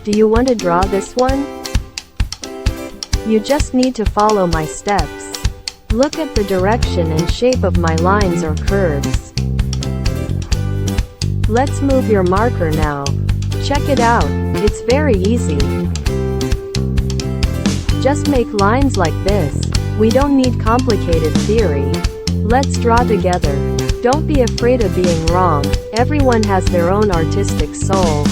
Do you want to draw this one? You just need to follow my steps. Look at the direction and shape of my lines or curves. Let's move your marker now. Check it out, it's very easy. Just make lines like this. We don't need complicated theory. Let's draw together. Don't be afraid of being wrong. Everyone has their own artistic soul.